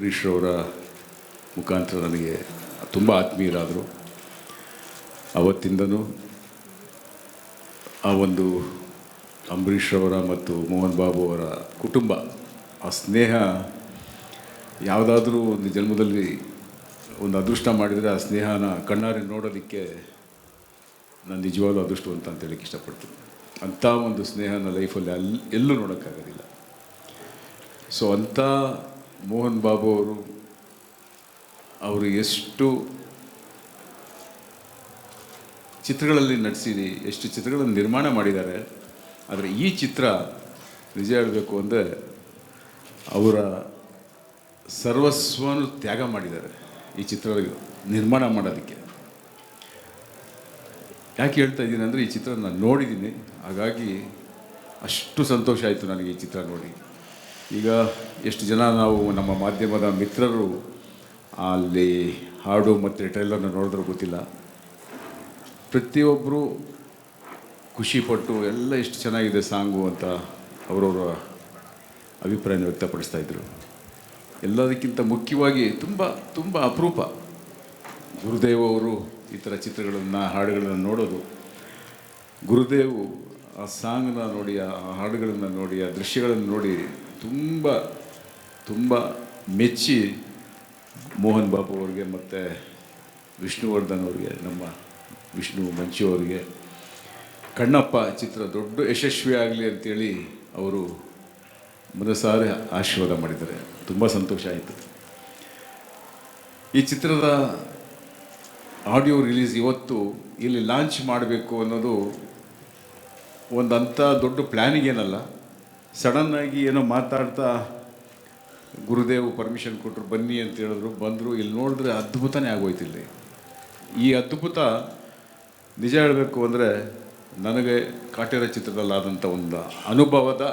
ಅಂಬರೀಷ್ರವರ ಮುಖಾಂತರ ನನಗೆ ತುಂಬ ಆತ್ಮೀಯರಾದರು. ಅವತ್ತಿಂದನೂ ಆ ಒಂದು ಅಂಬರೀಷ್ರವರ ಮತ್ತು ಮೋಹನ್ ಬಾಬು ಅವರ ಕುಟುಂಬ, ಆ ಸ್ನೇಹ ಯಾವುದಾದ್ರೂ ಒಂದು ಜನ್ಮದಲ್ಲಿ ಒಂದು ಅದೃಷ್ಟ ಮಾಡಿದರೆ ಆ ಸ್ನೇಹನ ಕಣ್ಣಾರೆ ನೋಡೋದಕ್ಕೆ ನಾನು ನಿಜವಾಗ್ಲೂ ಅದೃಷ್ಟವಂತ ಅಂತ ಹೇಳಕ್ಕೆ ಇಷ್ಟಪಡ್ತೀನಿ. ಅಂಥ ಒಂದು ಸ್ನೇಹನ ಲೈಫಲ್ಲಿ ಎಲ್ಲೂ ನೋಡೋಕ್ಕಾಗೋದಿಲ್ಲ. ಸೊ ಅಂಥ ಮೋಹನ್ ಬಾಬು ಅವರು ಎಷ್ಟು ಚಿತ್ರಗಳಲ್ಲಿ ನಟಿಸಿರಿ, ಎಷ್ಟು ಚಿತ್ರಗಳನ್ನು ನಿರ್ಮಾಣ ಮಾಡಿದ್ದಾರೆ. ಆದರೆ ಈ ಚಿತ್ರ ನಿಜ ಹೇಳಬೇಕು ಅಂದರೆ ಅವರ ಸರ್ವಸ್ವನು ತ್ಯಾಗ ಮಾಡಿದ್ದಾರೆ ಈ ಚಿತ್ರ ನಿರ್ಮಾಣ ಮಾಡೋದಕ್ಕೆ. ಯಾಕೆ ಹೇಳ್ತಾ ಇದ್ದೀನಿ ಅಂದರೆ ಈ ಚಿತ್ರ ನಾನು ನೋಡಿದ್ದೀನಿ, ಹಾಗಾಗಿ ಅಷ್ಟು ಸಂತೋಷ ಆಯಿತು ನನಗೆ ಈ ಚಿತ್ರ ನೋಡಿ. ಈಗ ಎಷ್ಟು ಜನ ನಾವು ನಮ್ಮ ಮಾಧ್ಯಮದ ಮಿತ್ರರು ಅಲ್ಲಿ ಹಾಡು ಮತ್ತು ಟ್ರೈಲರ್ನ ನೋಡಿದ್ರೂ ಗೊತ್ತಿಲ್ಲ, ಪ್ರತಿಯೊಬ್ಬರು ಖುಷಿಪಟ್ಟು ಎಲ್ಲ ಎಷ್ಟು ಚೆನ್ನಾಗಿದೆ ಸಾಂಗು ಅಂತ ಅವರವರ ಅಭಿಪ್ರಾಯನ ವ್ಯಕ್ತಪಡಿಸ್ತಾಯಿದ್ರು. ಎಲ್ಲದಕ್ಕಿಂತ ಮುಖ್ಯವಾಗಿ ತುಂಬ ತುಂಬ ಅಪರೂಪ ಗುರುದೇವ್ ಅವರು ಈ ಥರ ಚಿತ್ರಗಳನ್ನು ಹಾಡುಗಳನ್ನು ನೋಡೋದು. ಗುರುದೇವ್ ಆ ಸಾಂಗ್ನ ನೋಡಿ, ಆ ಹಾಡುಗಳನ್ನು ನೋಡಿ, ಆ ದೃಶ್ಯಗಳನ್ನು ನೋಡಿ ತುಂಬ ತುಂಬ ಮೆಚ್ಚಿ ಮೋಹನ್ ಬಾಬು ಅವ್ರಿಗೆ ಮತ್ತು ವಿಷ್ಣುವರ್ಧನ್ ಅವ್ರಿಗೆ, ನಮ್ಮ ವಿಷ್ಣು ಮಂಚು ಅವರಿಗೆ ಕಣ್ಣಪ್ಪ ಚಿತ್ರ ದೊಡ್ಡ ಯಶಸ್ವಿ ಆಗಲಿ ಅಂತೇಳಿ ಅವರು ಮನಸಾರೆ ಆಶೀರ್ವಾದ ಮಾಡಿದ್ದಾರೆ. ತುಂಬ ಸಂತೋಷ ಆಯಿತು. ಈ ಚಿತ್ರದ ಆಡಿಯೋ ರಿಲೀಸ್ ಇವತ್ತು ಇಲ್ಲಿ ಲಾಂಚ್ ಮಾಡಬೇಕು ಅನ್ನೋದು ಒಂದಂಥ ದೊಡ್ಡ ಪ್ಲ್ಯಾನಿಂಗ್ ಏನಲ್ಲ. ಸಡನ್ನಾಗಿ ಏನೋ ಮಾತಾಡ್ತಾ ಗುರುದೇವ್ ಪರ್ಮಿಷನ್ ಕೊಟ್ಟರು, ಬನ್ನಿ ಅಂತ ಹೇಳಿದ್ರು, ಬಂದರು. ಇಲ್ಲಿ ನೋಡಿದ್ರೆ ಅದ್ಭುತನೇ ಆಗೋಯ್ತು. ಇಲ್ಲಿ ಈ ಅದ್ಭುತ ನಿಜ ಹೇಳಬೇಕು ಅಂದರೆ ನನಗೆ ಕಾಟೇರ ಚಿತ್ರದಲ್ಲಾದಂಥ ಒಂದು ಅನುಭವದ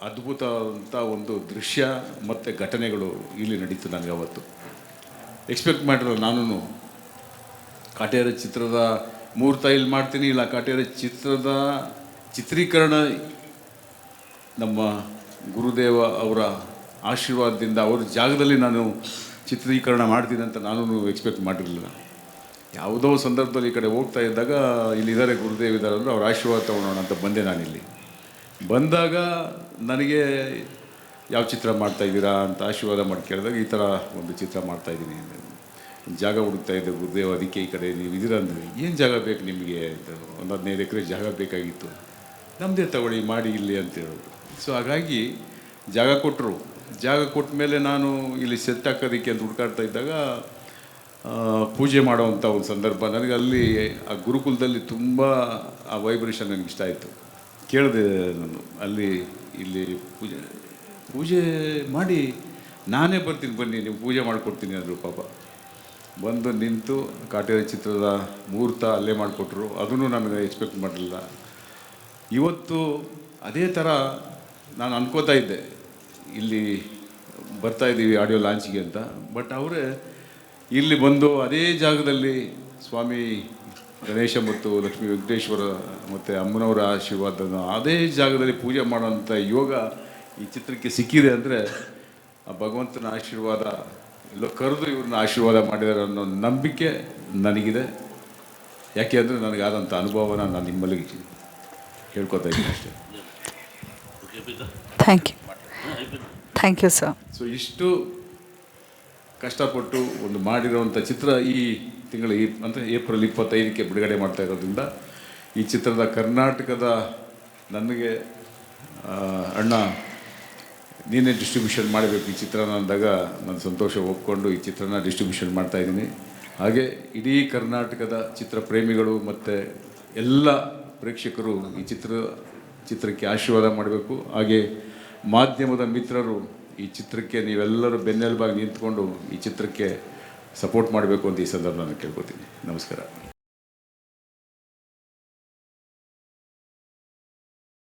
ಅದ್ಭುತ ಅಂತ ಒಂದು ದೃಶ್ಯ ಮತ್ತು ಘಟನೆಗಳು ಇಲ್ಲಿ ನಡೀತು. ನನಗೆ ಅವತ್ತು ಎಕ್ಸ್ಪೆಕ್ಟ್ ಮಾಡಿರಲ್ಲ. ನಾನು ಕಾಟೇರ ಚಿತ್ರದ ಮುಹೂರ್ತ ಇಲ್ಲಿ ಮಾಡ್ತೀನಿ, ಇಲ್ಲ ಕಾಟೇರ ಚಿತ್ರದ ಚಿತ್ರೀಕರಣ ನಮ್ಮ ಗುರುದೇವ ಅವರ ಆಶೀರ್ವಾದದಿಂದ ಅವ್ರ ಜಾಗದಲ್ಲಿ ನಾನು ಚಿತ್ರೀಕರಣ ಮಾಡ್ತೀನಿ ಅಂತ ನಾನು ಎಕ್ಸ್ಪೆಕ್ಟ್ ಮಾಡಿರಲಿಲ್ಲ. ಯಾವುದೋ ಸಂದರ್ಭದಲ್ಲಿ ಈ ಕಡೆ ಹೋಗ್ತಾ ಇದ್ದಾಗ ಇಲ್ಲಿದ್ದಾರೆ ಗುರುದೇವ್ ಇದ್ದಾರೆ ಅಂದರೆ ಅವ್ರ ಆಶೀರ್ವಾದ ತೊಗೊಳೋಣ ಅಂತ ಬಂದೆ. ನಾನಿಲ್ಲಿ ಬಂದಾಗ ನನಗೆ ಯಾವ ಚಿತ್ರ ಮಾಡ್ತಾಯಿದ್ದೀರಾ ಅಂತ ಆಶೀರ್ವಾದ ಮಾಡಿ ಕೇಳಿದಾಗ ಈ ಥರ ಒಂದು ಚಿತ್ರ ಮಾಡ್ತಾಯಿದ್ದೀನಿ, ಜಾಗ ಹುಡುಕ್ತಾ ಇದ್ದೆ ಗುರುದೇವ್, ಅದಕ್ಕೆ ಈ ಕಡೆ ನೀವು ಇದ್ದೀರ ಅಂದರೆ ಏನು ಜಾಗ ಬೇಕು ನಿಮಗೆ ಅಂತ. ಒಂದು 15 ಎಕರೆ ಜಾಗ ಬೇಕಾಗಿತ್ತು, ನಮ್ಮದೇ ತಗೊಳ್ಳಿ ಮಾಡಿ ಇಲ್ಲಿ ಅಂತ ಹೇಳೋದು. ಸೊ ಹಾಗಾಗಿ ಜಾಗ ಕೊಟ್ಟರು. ಜಾಗ ಕೊಟ್ಟ ಮೇಲೆ ನಾನು ಇಲ್ಲಿ ಸೆಟ್ ಹಾಕೋದಕ್ಕೆ ಅಂತ ಹುಡುಕಾಡ್ತಾ ಇದ್ದಾಗ ಪೂಜೆ ಮಾಡೋವಂಥ ಒಂದು ಸಂದರ್ಭ ನನಗೆ ಅಲ್ಲಿ ಆ ಗುರುಕುಲದಲ್ಲಿ ತುಂಬ ಆ ವೈಬ್ರೇಷನ್ ನನಗೆ ಇಷ್ಟ ಆಯಿತು. ಕೇಳಿದೆ ನಾನು ಅಲ್ಲಿ ಇಲ್ಲಿ ಪೂಜೆ ಮಾಡಿ ನಾನೇ ಬರ್ತೀನಿ, ಬನ್ನಿ ನೀವು ಪೂಜೆ ಮಾಡಿಕೊಡ್ತೀನಿ ಅಂದರು. ಪಾಪ ಬಂದು ನಿಂತು ಕಾಟೇರ ಚಿತ್ರದ ಮುಹೂರ್ತ ಅಲ್ಲೇ ಮಾಡಿಕೊಟ್ರು. ಅದನ್ನು ನನಗೆ ಎಕ್ಸ್ಪೆಕ್ಟ್ ಮಾಡಲಿಲ್ಲ. ಇವತ್ತು ಅದೇ ಥರ ನಾನು ಅನ್ಕೋತಾ ಇದ್ದೆ ಇಲ್ಲಿ ಬರ್ತಾಯಿದ್ದೀವಿ ಆಡಿಯೋ ಲಾಂಚಿಗೆ ಅಂತ. ಬಟ್ ಅವರೇ ಇಲ್ಲಿ ಬಂದು ಅದೇ ಜಾಗದಲ್ಲಿ ಸ್ವಾಮಿ ಗಣೇಶ ಮತ್ತು ಲಕ್ಷ್ಮೀ ವೆಂಕಟೇಶ್ವರ ಮತ್ತು ಅಮ್ಮನವರ ಆಶೀರ್ವಾದನ ಅದೇ ಜಾಗದಲ್ಲಿ ಪೂಜೆ ಮಾಡೋಂಥ ಯೋಗ ಈ ಚಿತ್ರಕ್ಕೆ ಸಿಕ್ಕಿದೆ ಅಂದರೆ ಆ ಭಗವಂತನ ಆಶೀರ್ವಾದ ಎಲ್ಲೋ ಕರೆದು ಇವ್ರನ್ನ ಆಶೀರ್ವಾದ ಮಾಡಿದ್ದಾರೆ ಅನ್ನೋ ನಂಬಿಕೆ ನನಗಿದೆ. ಯಾಕೆ ಅಂದರೆ ನನಗಾದಂಥ ಅನುಭವನ ನಾನು ನಿಮ್ಮಲ್ಲಿ ಹೇಳ್ಕೊತಾ ಇದ್ದೀನಿ ಅಷ್ಟೇ. Thank you sir. ಸೊ ಇಷ್ಟು ಕಷ್ಟಪಟ್ಟು ಒಂದು ಮಾಡಿರೋವಂಥ ಚಿತ್ರ ಈ ತಿಂಗಳ ಅಂದರೆ ಏಪ್ರಿಲ್ 25ಕ್ಕೆ ಬಿಡುಗಡೆ ಮಾಡ್ತಾ ಇರೋದ್ರಿಂದ ಈ ಚಿತ್ರದ ಕರ್ನಾಟಕದ ನನಗೆ ಅಣ್ಣ ನೀನೇ ಡಿಸ್ಟ್ರಿಬ್ಯೂಷನ್ ಮಾಡಬೇಕು ಈ ಚಿತ್ರನ ಅಂದಾಗ ನಾನು ಸಂತೋಷ ಒಪ್ಕೊಂಡು ಈ ಚಿತ್ರನ ಡಿಸ್ಟ್ರಿಬ್ಯೂಷನ್ ಮಾಡ್ತಾಯಿದ್ದೀನಿ. ಹಾಗೆ ಇಡೀ ಕರ್ನಾಟಕದ ಚಿತ್ರ ಪ್ರೇಮಿಗಳು ಮತ್ತು ಎಲ್ಲ ಪ್ರೇಕ್ಷಕರು ಈ ಚಿತ್ರಕ್ಕೆ ಆಶೀರ್ವಾದ ಮಾಡಬೇಕು. ಹಾಗೆ ಮಾಧ್ಯಮದ ಮಿತ್ರರು ಈ ಚಿತ್ರಕ್ಕೆ ನೀವೆಲ್ಲರೂ ಬೆನ್ನೆಲುಬಾಗಿ ನಿಂತ್ಕೊಂಡು ಈ ಚಿತ್ರಕ್ಕೆ ಸಪೋರ್ಟ್ ಮಾಡಬೇಕು ಅಂತ ಈ ಸಂದರ್ಭ ನಾನು ಕೇಳ್ಕೊತೀನಿ. ನಮಸ್ಕಾರ.